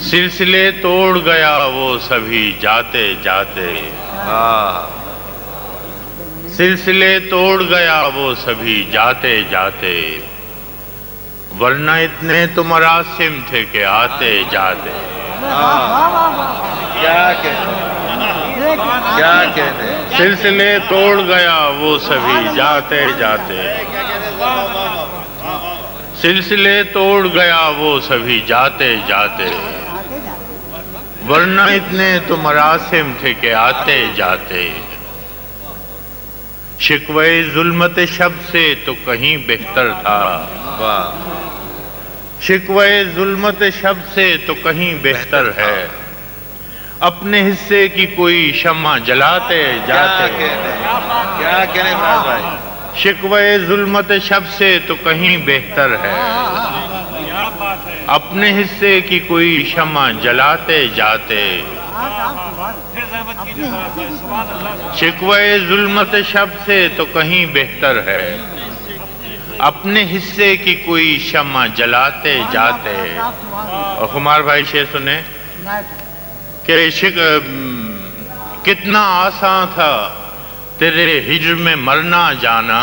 सिलसिले तोड़ गया वो सभी जाते जाते। सिलसिले तोड़ गया वो सभी जाते जाते, वरना इतने तो मरासिम थे कि आते जाते। क्या कहने सिलसिले तोड़ गया वो सभी जाते जाते। सिलसिले तोड़ गया वो सभी जाते जाते, वरना इतने तो मरासिम थे कि आते जाते। शिकवे जुल्मत शब से तो कहीं बेहतर था। शिकवे जुल्मत शब से तो कहीं बेहतर है, अपने हिस्से की कोई शम्मा जलाते जाते। क्या कहने भाई। शिकवे जुल्मत शब से तो कहीं बेहतर है, अपने हिस्से की कोई शम्मा जलाते जाते। शिकवे जुल्मत शब से तो कहीं बेहतर है, अपने हिस्से की कोई शम्मा जलाते जाते। और कुमार भाई शेर सुने कि कितना आसान था तेरे हिज्र में मरना जाना।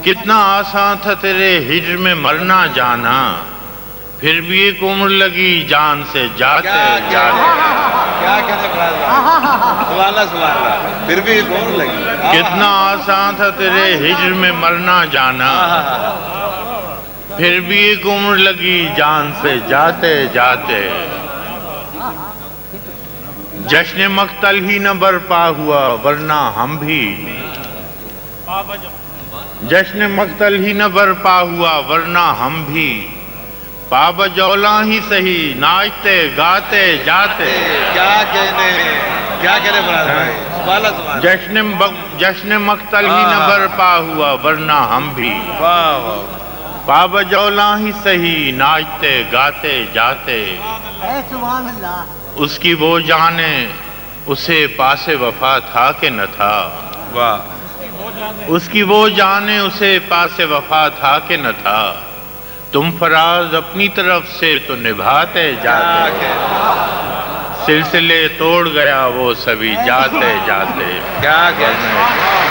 कितना आसान था तेरे हिज्र में मरना जाना, फिर भी एक उम्र लगी जान से जाते जाते। क्या कहने सुभान फिर भी एक उम्र लगी। कितना आसान था तेरे हिज्र में मरना जाना, फिर भी एक उम्र लगी जान से जाते जाते। जश्न मक्तल ही न बरपा हुआ वरना हम भी। जश्न मक्तल ही न बरपा हुआ वरना हम भी, पाबजौला ही सही नाचते गाते जाते। क्या कहने भाई। जश्न मक्तल ही न बरपा हुआ वरना हम भी, पाबजौला ही सही नाचते गाते जाते। उसकी वो जाने उसे पासे वफा था कि न था। उसकी वो जाने उसे पासे वफा था कि न था, तुम फराज अपनी तरफ से तो निभाते जाते। सिलसिले तोड़ गया वो सभी जाते जाते। क्या कहना है।